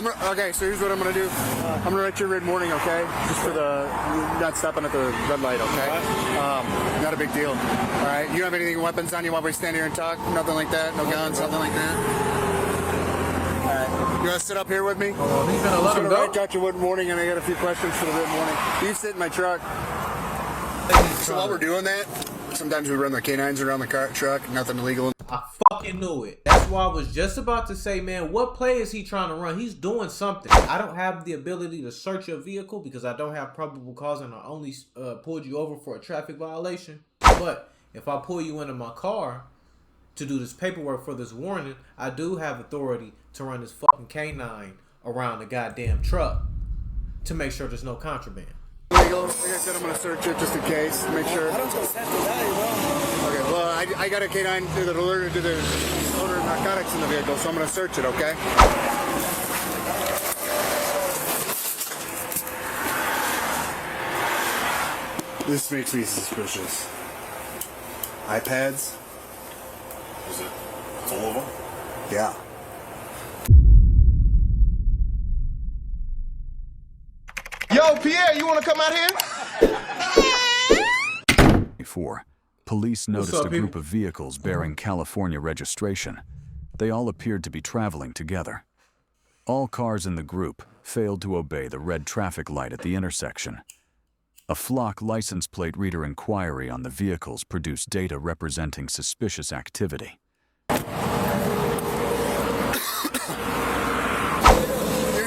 Okay, so here's what I'm gonna do. I'm gonna write you a red warning, okay? Just for the not stopping at the red light, okay? Not a big deal. All right. You don't have anything weapons on you while we stand here and talk? Nothing like that. No guns, nothing like that. All right. You wanna sit up here with me? He's gonna let him go. I got your red warning, and I got a few questions for the red warning. You sit in my truck. So while we're doing that, sometimes we run the canines around the truck. Nothing illegal. I fucking knew it. That's why I was just about to say, man, what play is he trying to run? He's doing something. I don't have the ability to search your vehicle because I don't have probable cause and I only pulled you over for a traffic violation. But if I pull you into my car to do this paperwork for this warning, I do have authority to run this fucking canine around the goddamn truck to make sure there's no contraband. Legal. Like I said, I'm going to search it just in case, make sure. Okay, well, I got a canine that alerted to the odor of narcotics in the vehicle, so I'm going to search it, okay? This makes me suspicious. iPads? Is it full of them? Yeah. Yo, Pierre, you want to come out here? Police noticed up, a group of vehicles bearing California registration. They all appeared to be traveling together. All cars in the group failed to obey the red traffic light at the intersection. A flock license plate reader inquiry on the vehicles produced data representing suspicious activity. Your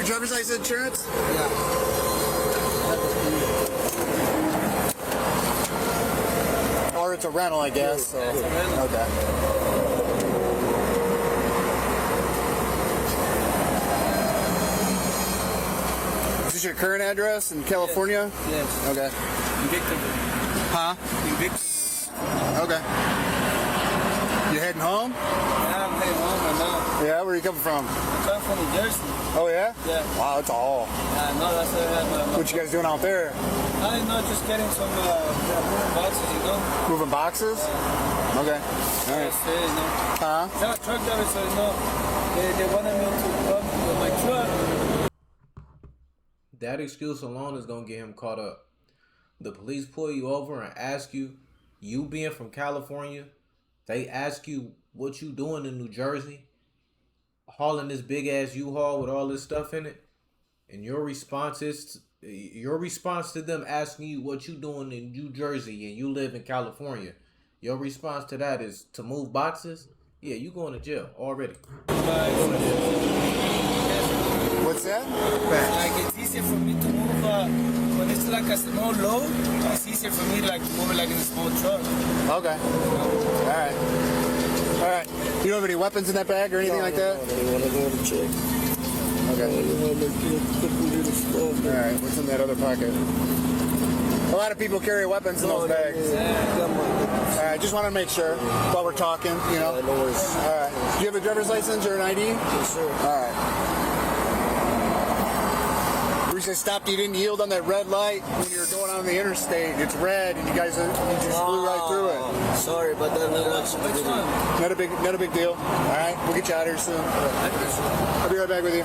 driver's license insurance? Yeah. Or it's a rental, I guess. So. It's a rental. Okay. Is this your current address in California? Yes. Okay. Invictus. Huh? Invictus. Okay. You heading home? Yeah, I'm heading home right now. Yeah, where are you coming from? I'm coming from New Jersey. Oh, yeah? Yeah. Wow, it's all. Yeah, no, that's what I have. What you guys doing out there? I didn't know, just getting some moving boxes, you know? Moving boxes? Okay. All right. That's it, you know? Huh? I'm a truck driver, so, you know, they wanted me to come with my truck. That excuse alone is going to get him caught up. The police pull you over and ask you, you being from California, they ask you what you doing in New Jersey, hauling this big ass U-Haul with all this stuff in it, and your response to them asking you what you doing in New Jersey and you live in California, your response to that is to move boxes? Yeah, you going to jail already. What's that? Like, it's easier for me to move, when it's like a small load, it's easier for me like to move it like in a small truck. Okay. All right. All right. You don't have any weapons in that bag or anything like that? I want to go to check. Okay. All right. What's in that other pocket? A lot of people carry weapons in those bags. All right. Just want to make sure while we're talking, you know. All right. Do you have a driver's license or an ID? Yes, sir. All right. You said stopped. You didn't yield on that red light when you were going on the interstate. It's red, and you just flew right through it. Sorry, but that Not a big deal. All right, we'll get you out here soon. I'll be right back with you.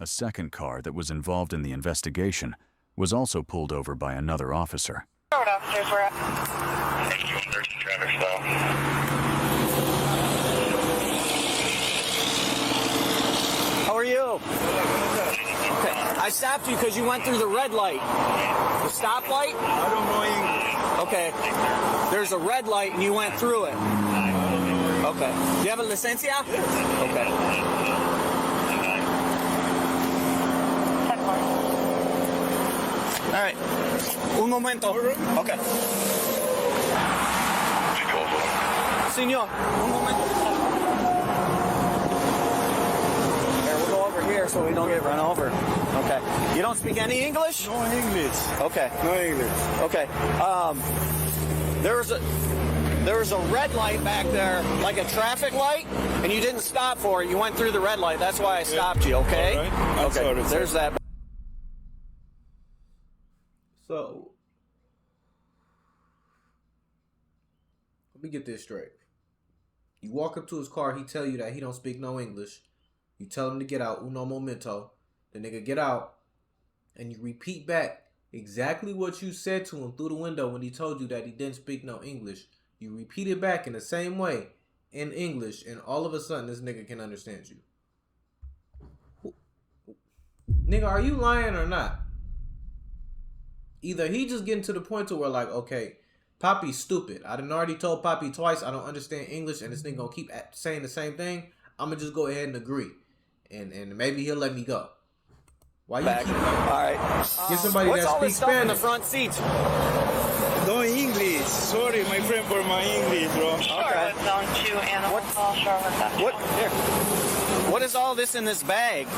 A second car that was involved in the investigation was also pulled over by another officer. Road officers, we're up. Traffic stop. How are you? Okay. I stopped you because you went through the red light. The stoplight? I don't know English. Okay. There's a red light and you went through it. Okay. Do you have a licencia? Okay. All right. Un momento. Okay. Señor, un momento. Here so we don't get run over. Okay. You don't speak any English? No English. Okay. No English. Okay. There was a red light back there, like a traffic light, and you didn't stop for it. You went through the red light. That's why I stopped you, okay? All right. Okay. Sorry, There's that. So, let me get this straight. You walk up to his car, he tell you that he don't speak no English. You tell him to get out, uno momento. The nigga get out, and you repeat back exactly what you said to him through the window when he told you that he didn't speak no English. You repeat it back in the same way in English, and all of a sudden this nigga can understand you. Nigga, are you lying or not? Either he just getting to the point to where like, okay, Poppy's stupid. I done already told Poppy twice I don't understand English, and this nigga gonna keep saying the same thing. I'm gonna just go ahead and agree, and maybe he'll let me go. Why you Back. keep All right. get somebody What's that all this speaks stuff in the Spanish? front seats? No English. Sorry, my friend, for my English, bro. Okay. Zone 2 animal call, Charlotte. What? Here. What is all this in this bag? It's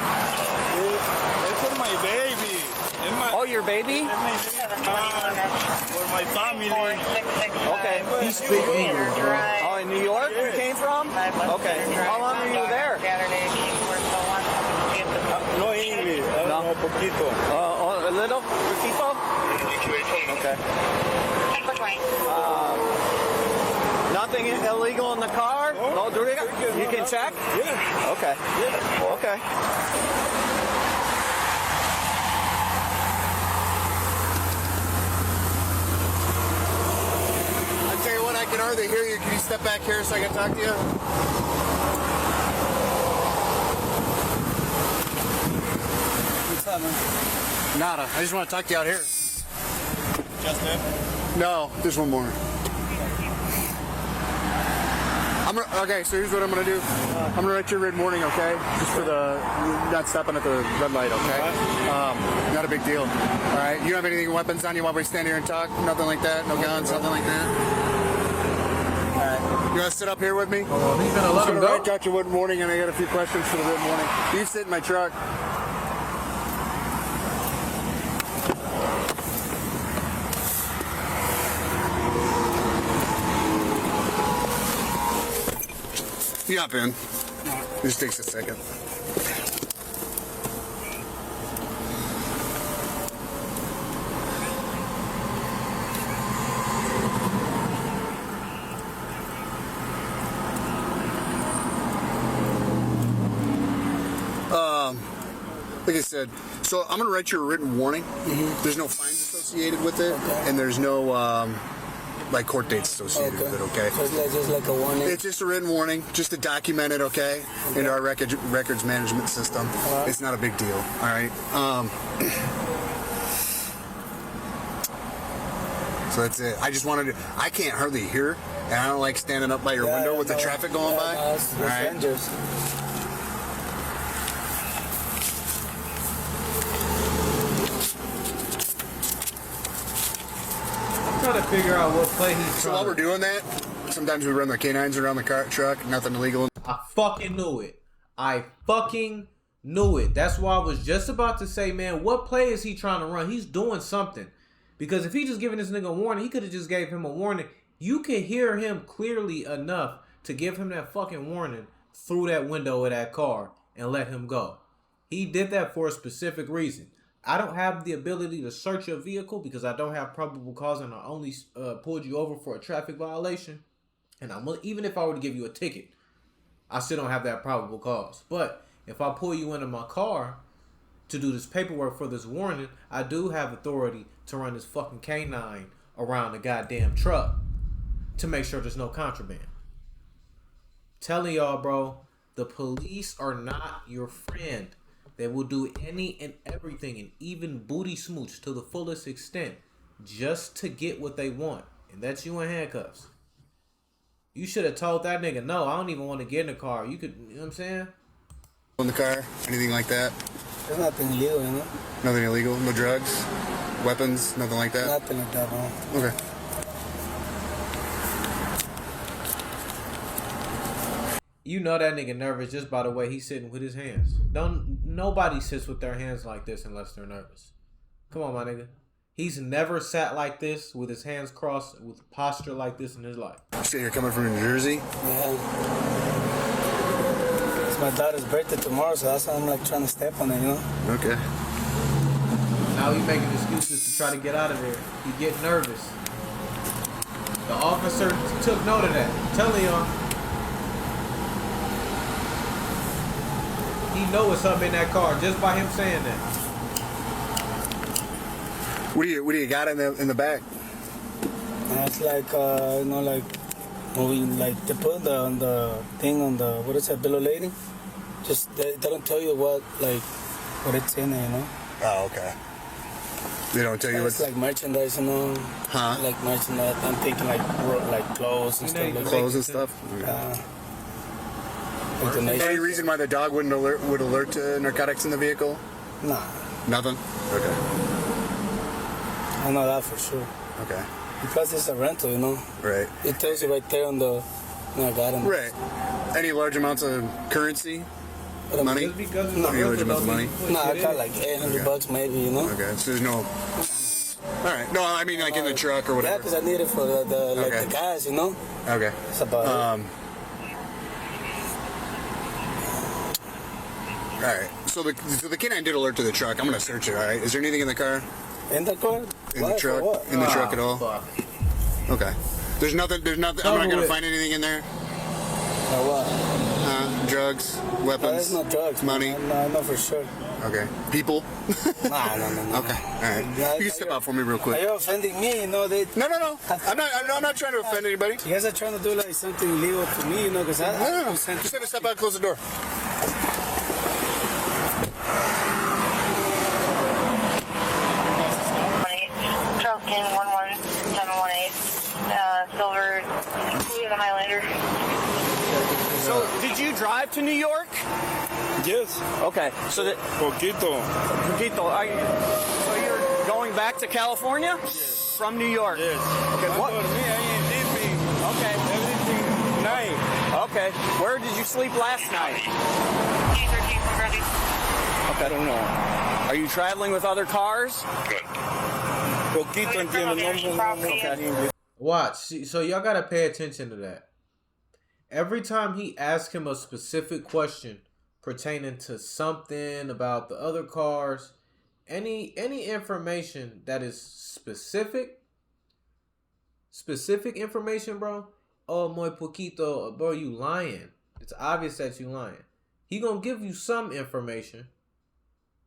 for my baby. And my, Oh, your baby? for my family. Okay. He speak English, bro. Oh, in New York you came from? Okay. How long were you there? Saturday, No English. No. No, poquito. A little? Poquito? Okay. Nothing illegal in the car? No, do you can check? Yeah. Okay. Yeah. Okay. I tell you what, I can hardly hear you. Can you step back here so I can talk to you? What's up, man? Nada. I just want to talk to you out here. Just him? No, there's one more. Okay, so here's what I'm gonna do. I'm gonna write you a red warning, okay? Just for the not stopping at the red light, okay? Not a big deal. All right. You don't have anything weapons on you while we stand here and talk? Nothing like that? No guns? Nothing like that? All right. You wanna sit up here with me? He's gonna let him go. Write you a red warning, and I got a few questions for the red warning. You sit in my truck. You hop in. It just takes a second. Like I said, so I'm gonna write you a written warning. There's no fines associated with it, and there's no like court dates associated with it. Okay. So it's just like a warning. It's just a written warning, just to document it, okay, into our records management system. It's not a big deal, all right? So that's it. I just wanted to, I can't hardly hear, and I don't like standing up by your window with the traffic going by. No, it's All right? strangers. I'm trying to figure out what play he's So while we're doing that, sometimes we run the canines around the truck, nothing illegal. I fucking knew it. I fucking knew it. That's why I was just about to say, man, what play is he trying to run? He's doing something. Because if he just giving this nigga a warning, he could have just gave him a warning. You can hear him clearly enough to give him that fucking warning through that window of that car and let him go. He did that for a specific reason. I don't have the ability to search your vehicle because I don't have probable cause, and I only pulled you over for a traffic violation. And even if I were to give you a ticket, I still don't have that probable cause. But if I pull you into my car to do this paperwork for this warning, I do have authority to run this fucking canine around the goddamn truck to make sure there's no contraband. Telling y'all, bro, the police are not your friend. They will do any and everything, and even booty smooch to the fullest extent, just to get what they want. And that's you in handcuffs. You should have told that nigga, no, I don't even want to get in the car. You could, you know what I'm saying? In the car, anything like that? There's nothing illegal, you know? Nothing illegal? No drugs? Weapons? Nothing like that? Nothing like that, no. Okay. You know that nigga nervous just by the way he's sitting with his hands. Nobody sits with their hands like this unless they're nervous. Come on, my nigga. He's never sat like this with his hands crossed with posture like this in his life. You say you're coming from New Jersey? Yeah. It's my daughter's birthday tomorrow, so that's why I'm like trying to step on it, you know? Okay. Now he's making excuses to try to get out of there. He get nervous. The officer took note of that. I'm telling y'all. he knows something in that car just by him saying that. What do you got in the back? It's like like moving, like they put on the thing on the what is that, bill of lading. Just they don't tell you what it's in there, Oh, okay. They don't tell you It's like merchandise, Huh? Like merchandise. I'm thinking like clothes and stuff like that. Clothes and stuff. Any reason why the dog would alert to narcotics in the vehicle? Nah, Nothing. Okay. I know that for sure. Okay. Because it's a rental, Right. It tells you right there on the. I got him. Right. Any large amounts of currency? Money? Just because No. Any large amounts of money? No, I got like $800 maybe, Okay. So there's no. All right. No, I mean like in the truck or Yeah, whatever. because I need it for the Okay. gas, Okay. That's about it. All right. So the canine did alert to the truck. I'm gonna search it. All right. Is there anything in the car? In the car? In Why? the truck? For what? In the truck at all? Fuck. Okay. There's nothing. I'm not gonna find anything in there. For what? Drugs, No, weapons. there's no drugs. Money. No, not for sure. Okay. People. Nah, no. Okay. All right. You can step out for me real Are quick. you offending me? No. I'm not trying to offend anybody. You guys are trying to do like something illegal to me, because I No. consent Just gonna step out and close the door. Truck in 11718. Silver, the Highlander. So, did you drive to New York? Yes. Okay. So that Poquito. so you're going back to California? Yes. From New York? Yes. Okay. What? Okay. Everything nice. Okay. Where did you sleep last night? G13 from Grundy. Okay. I don't know. Are you traveling with other cars? Good. Poquito entiendo. No. Watch. So y'all gotta pay attention to that. Every time he asks him a specific question pertaining to something about the other cars, any information that is specific information, bro. Oh, muy poquito, bro, you lying. It's obvious that you lying. He gonna give you some information,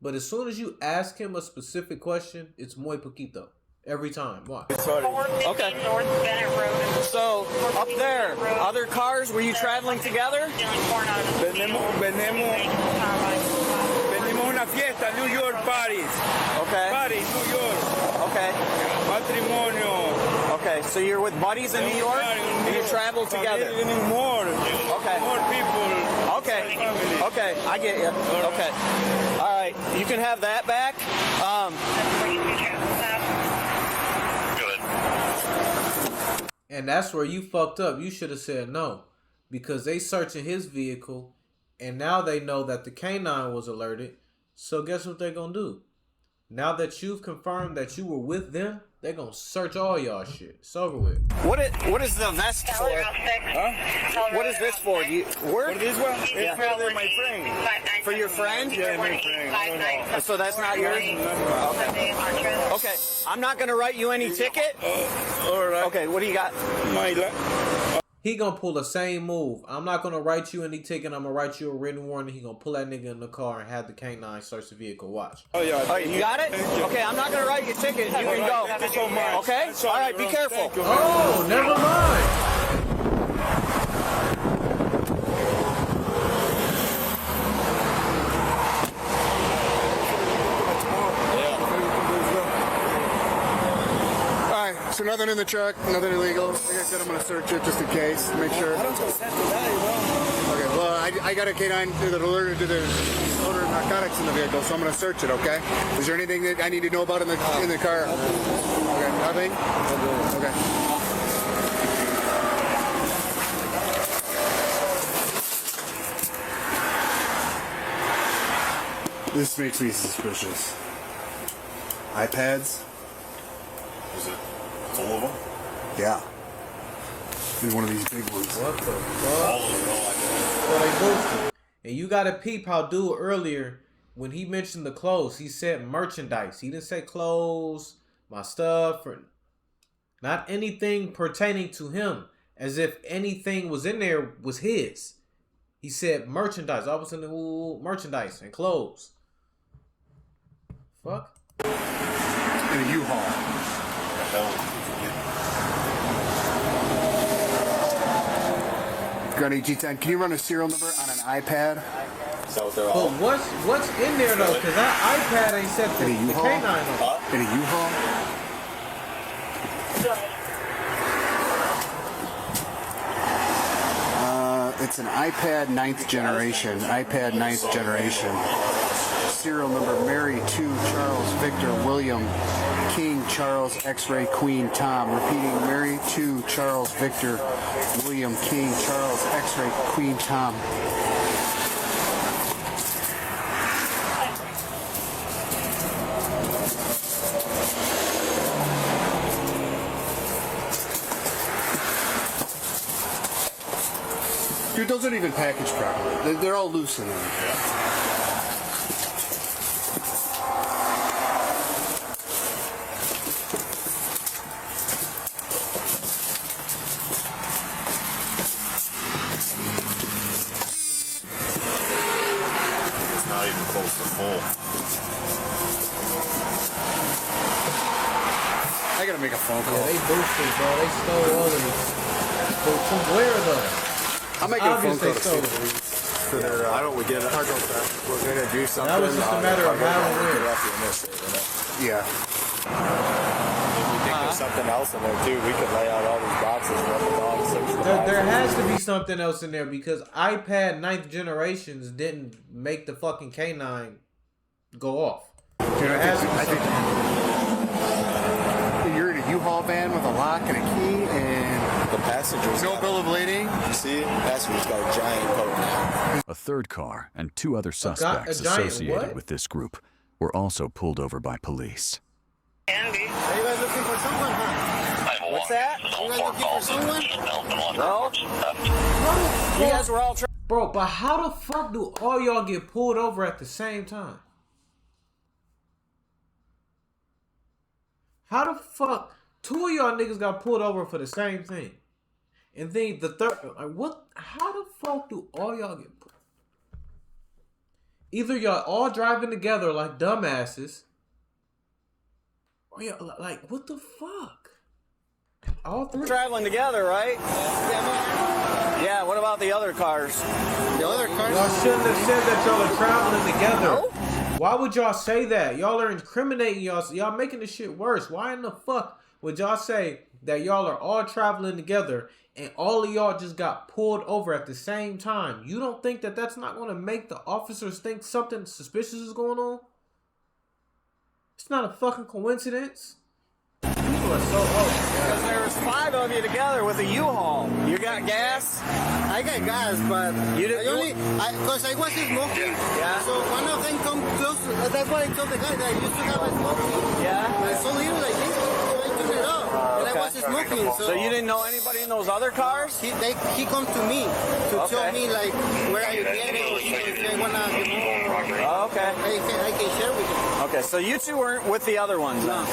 but as soon as you ask him a specific question, it's muy poquito. Every time. Watch. 415 Okay. North Bennett Road. So, up there, other cars, were you traveling together? Stealing corn out of the Venimos una fiesta, New York Paris. Okay. Paris, New York. Okay. Matrimonio. Okay, so you're with buddies in New York? And you travel together? More. Okay. More people. Okay. Okay, I get you. Okay. All right, you can have that back. Good. And that's where you fucked up. You should have said no. Because they searching his vehicle and now they know that the canine was alerted. So guess what they're gonna do? Now that you've confirmed that you were with them, they're gonna search all y'all shit. It's over with. What is the vest for? What is this for? Do you work? This one? Yeah. It's for my friend. For your friend? Yeah, my friend. So that's not yours? Okay, I'm not gonna write you any ticket. All right. Okay, what do you got? He gonna pull the same move. I'm not gonna write you any ticket. I'm gonna write you a written warning. He gonna pull that nigga in the car and have the canine search the vehicle. Watch. Oh, yeah. All right, you got it? Okay, I'm not gonna write you a ticket. You can go. Thank you so much. Okay? All right, be careful. Thank you. Oh, never mind. So nothing in the truck, nothing illegal. Like I said, I'm going to search it just in case, make sure. I don't consent to that, Okay, well, I got a canine that alerted to the odor of narcotics in the vehicle, so I'm going to search it, okay? Is there anything that I need to know about in the car? Okay, nothing? Okay. This makes me suspicious. iPads? Is it full of them? Yeah. And one of these big ones. What the All fuck? of them. So they boosted. And you gotta peep how dude earlier, when he mentioned the clothes, he said merchandise. He didn't say clothes, my stuff, or not anything pertaining to him. As if anything was in there was his. He said merchandise. All of a sudden, ooh, merchandise and clothes. Fuck. In a U-Haul. Granny G10, can you run a serial number on an iPad? But what's in there though? Because that iPad ain't set to In a the U-Haul? K9 on. In a U-Haul? It's an iPad 9th generation. iPad 9th generation. Serial number Mary 2 Charles Victor William King Charles X-Ray Queen Tom. Repeating, Mary 2 Charles Victor William King Charles X-Ray Queen Tom. Dude, those aren't even packaged properly. They're all loose in there. It's not even close to full. I gotta make a phone call. Yeah, they boosted, bro. They stole all of these. But from where though? I'm making a phone Obviously call to see stole the it. police for their cargo theft. We're gonna do something. That was just a matter of how and where. Yeah. If we think there's something else in there too, we could lay out all these boxes and let the dogs search the There boxes. has to be something else in there because iPad 9th generations didn't make the fucking K9 go off. Dude, I think you're in a U-Haul van with a lock and a key and The passengers. no bill of lading. You see, passengers got a giant coat. A third car and two other suspects giant associated what? with this group were also pulled over by police. Are you guys looking for someone, huh? What's that? You guys looking for someone? No. You guys were all Bro, but how the fuck do all y'all get pulled over at the same time? How the fuck two of y'all niggas got pulled over for the same thing? And then the third, like, what? How the fuck do all y'all get pulled? Either y'all all driving together like dumbasses, or y'all like, what the fuck? All three traveling together, right? Yeah, what about the other cars? The other cars? Y'all shouldn't have said that y'all are traveling together. No? Why would y'all say that? Y'all are incriminating y'all. Y'all making this shit worse. Why in the fuck would y'all say that y'all are all traveling together and all of y'all just got pulled over at the same time? You don't think that that's not going to make the officers think something suspicious is going on? It's not a fucking coincidence. People are so Because there's 5 of you together with a U-Haul. You got gas? I got gas, but You didn't. because I was smoking. Yeah. So one of them come close. That's why I told the guy that I used to have a smoking. Yeah. I saw him like this, so I took it off, and I was smoking. So you didn't know anybody in those other cars? He come to me to Okay. tell me like where I get it, or if I wanna, Oh, okay. I can share with you. Okay, so you two weren't with the other ones. No.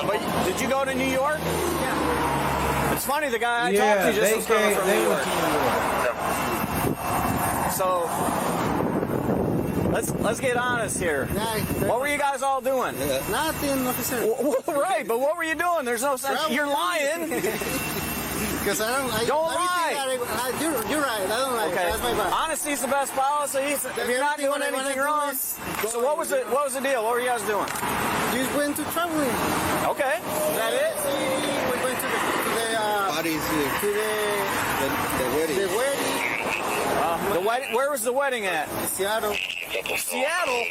But did you go to New York? Yeah. It's funny, the guy I yeah, talked to just they was coming came. from They New went York. to New York. So let's get honest here. Yeah, What were you guys all doing? nothing, officer. Right, but what were you doing? There's no sense. You're lying. Because I don't. Don't lie. You're right. I don't lie. Okay. That's my bad. Honesty's the best policy. If you're not doing anything wrong. So what was the deal? What were you guys doing? Just went to traveling. Okay. Is that it? We went to the Bodies to the wedding. the wedding. The wedding. Where was the wedding at? Seattle. Seattle.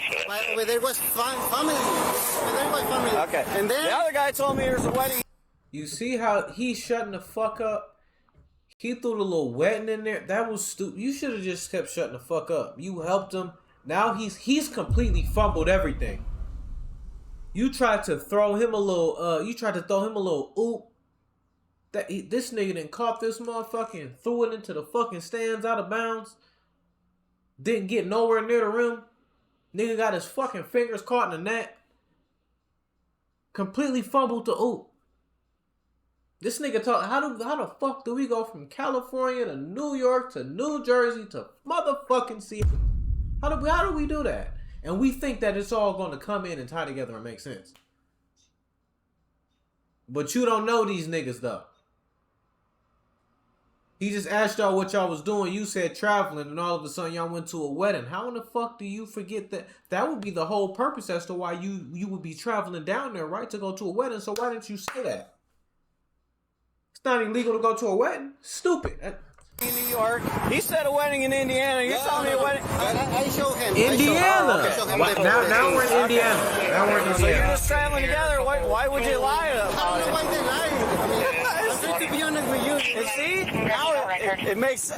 But there was family. There was family. Okay. And then The other guy told me there was a wedding. You see how he's shutting the fuck up? He threw the little wedding in there. That was stupid. You should have just kept shutting the fuck up. You helped him. Now he's completely fumbled everything. You tried to throw him a little. Oop. This nigga done caught this motherfucker and threw it into the fucking stands out of bounds. Didn't get nowhere near the rim. Nigga got his fucking fingers caught in the net. Completely fumbled the oop. This nigga talk. How the fuck do we go from California to New York to New Jersey to motherfucking Seattle? How do we do that? And we think that it's all going to come in and tie together and make sense. But you don't know these niggas though. He just asked y'all what y'all was doing. You said traveling, and all of a sudden y'all went to a wedding. How in the fuck do you forget that? That would be the whole purpose as to why you would be traveling down there, right? To go to a wedding. So why didn't you say that? It's not illegal to go to a wedding. Stupid. In New York. He said a wedding in Indiana. You're telling me a wedding. I show him. Indiana. I show him. Now we're in Indiana. Now we're in So you're Indiana. just traveling together. Why would you lie I about don't know it? why they lie. I'm trying to be honest with you. And see, now it makes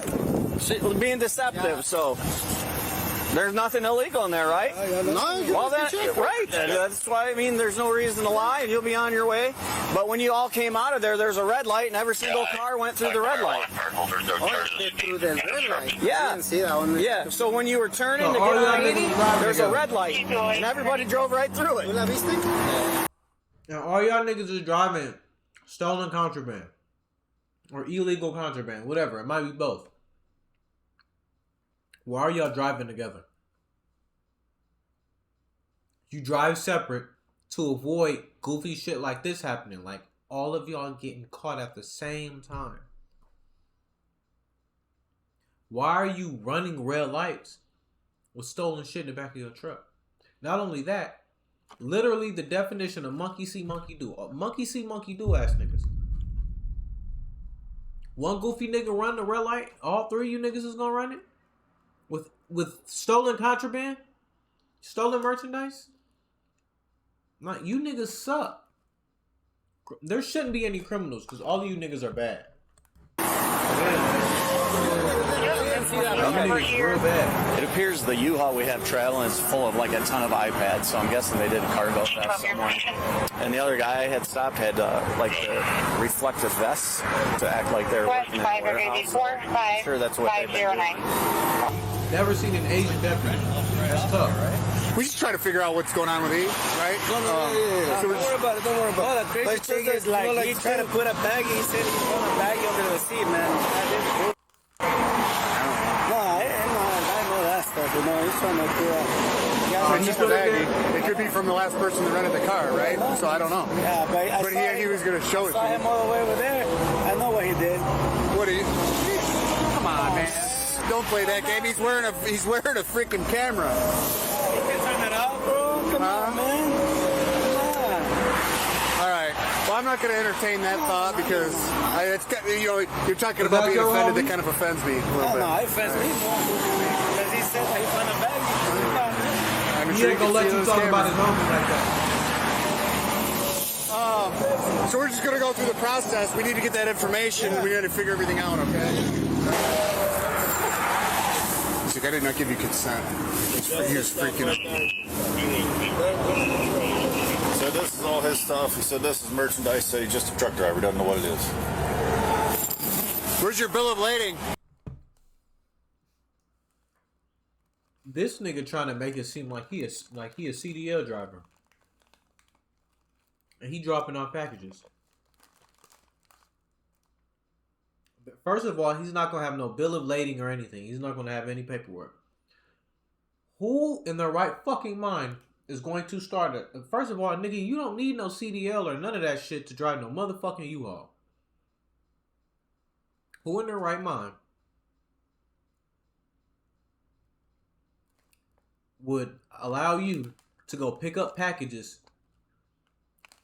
being deceptive. So there's nothing illegal in there, right? No, Well, then, right. That's why I mean there's no reason to lie, and you'll be on your way. But when you all came out of there, there's a red light, and every single car went through the red light. through the red light. Yeah. I didn't see that one. Yeah. So when you were turning to all get y'all on 80, niggas driving there's a together. red light, and everybody drove right through it. ¿La viste? Now all y'all niggas is driving stolen contraband or illegal contraband, whatever. It might be both. Why are y'all driving together? You drive separate to avoid goofy shit like this happening. Like all of y'all getting caught at the same time. Why are you running red lights with stolen shit in the back of your truck? Not only that, literally the definition of monkey see, monkey do. Monkey see, monkey do ass niggas. One goofy nigga run the red light, all three of you niggas is gonna run it? With stolen contraband? Stolen merchandise? Like, you niggas suck. There shouldn't be any criminals because all of you niggas are bad. Real bad. It appears the U-Haul we have traveling is full of like a ton of iPads, so I'm guessing they did a cargo theft somewhere. And the other guy had stopped had like the reflective vests to act like they're working in a warehouse. I'm sure that's what they've been doing. Never seen an Asian deputy. That's tough, right? We just try to figure out what's going on with E, right? Don't worry about it. Don't worry about it. The crazy thing is, like, he tried to put a baggie. He said he put a baggie under the seat, man. I know that stuff. You know, he's trying to do that. So it's just a baggie. It could be from the last person that rented the car, right? So I don't know. Yeah, but he was going to show it to I saw him you. all the way over there. I know what he did. What are you? Come on, man. Don't play that game. He's wearing a freaking camera. You can turn it out, bro. Come on, man. All right. Well, I'm not going to entertain that thought because you're talking about being offended. That kind of offends me a little bit. No, it offends me more. Because he said that he found a baggie. I'm He sure ain't gonna let you talk about his homies like that. So we're just going to go through the process. We need to get that information. We need to figure everything out, okay? He's like, I did not give you consent. He was freaking out. So this is all his stuff. He said this is merchandise. So he's just a truck driver. Doesn't know what it is. Where's your bill of lading? This nigga trying to make it seem like he is a CDL driver, and he dropping off packages. First of all, he's not gonna have no bill of lading or anything. He's not gonna have any paperwork. Who in their right fucking mind is going to start it? First of all, nigga, you don't need no CDL or none of that shit to drive no motherfucking U-Haul. Who in their right mind would allow you to go pick up packages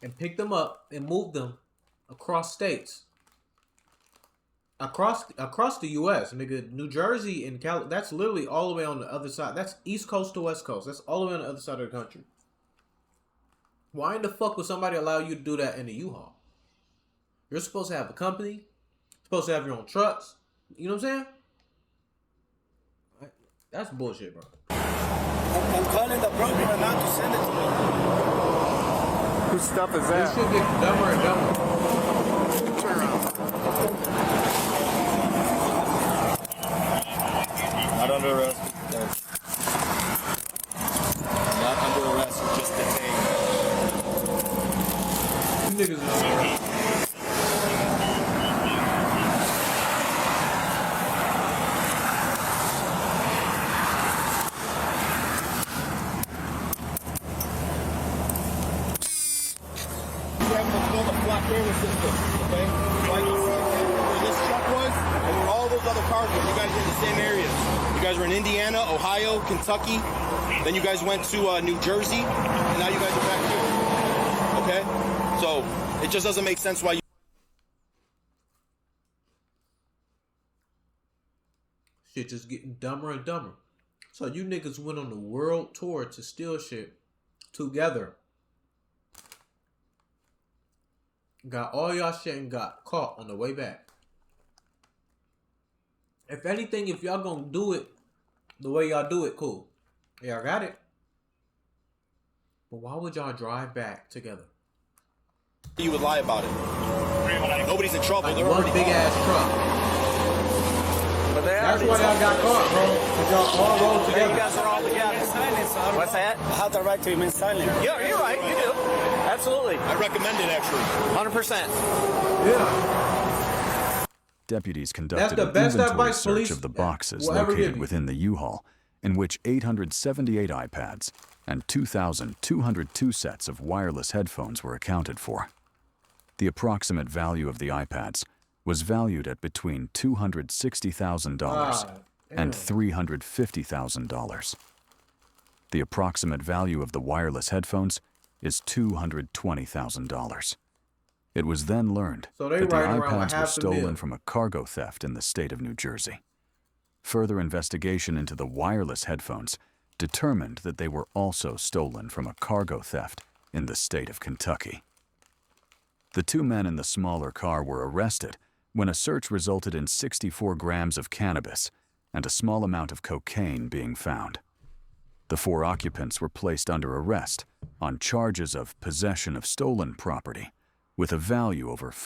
and pick them up and move them across states? Across the U.S., nigga, New Jersey and Cali, that's literally all the way on the other side. That's East Coast to West Coast. That's all the way on the other side of the country. Why in the fuck would somebody allow you to do that in a U-Haul? You're supposed to have a company. You're supposed to have your own trucks. You know what I'm saying? That's bullshit, bro. I'm calling the broker now to send it to me. Whose stuff is This that? shit gets dumber and dumber. Turn around. Not under arrest. Not under arrest, just detained. You niggas are camera system, okay? So I can see where this truck was and where all those other cars were. You guys were in the same areas. You guys were in Indiana, Ohio, Kentucky. Then you guys went to New Jersey, and now you guys are back here. Okay? So it just doesn't make sense why you. Shit just getting dumber and dumber. So you niggas went on the world tour to steal shit together. Got all y'all shit and got caught on the way back. If anything, if y'all gonna do it the way y'all do it, cool. Y'all got it. But why would y'all drive back together? You would lie about it. Nobody's in trouble. Like They're one already big gone. ass truck. But they That's why y'all got caught, bro. Cause y'all all rode Yeah, together. you guys are all together. What's that? I have the right to remain silent. Yeah, you're right. You do. Absolutely. I recommend it, actually. 100%. Yeah. Deputies conducted the an best inventory advice search police of the boxes will ever give located you. within the U-Haul, in which 878 iPads and 2,202 sets of wireless headphones were accounted for. The approximate value of the iPads was valued at between $260,000 and $350,000. The approximate value of the wireless headphones is $220,000. It was then learned So they that the riding around with iPads were half the stolen meal. from a cargo theft in the state of New Jersey. Further investigation into the wireless headphones determined that they were also stolen from a cargo theft in the state of Kentucky. The two men in the smaller car were arrested when a search resulted in 64 grams of cannabis and a small amount of cocaine being found. The four occupants were placed under arrest on charges of possession of stolen property with a value over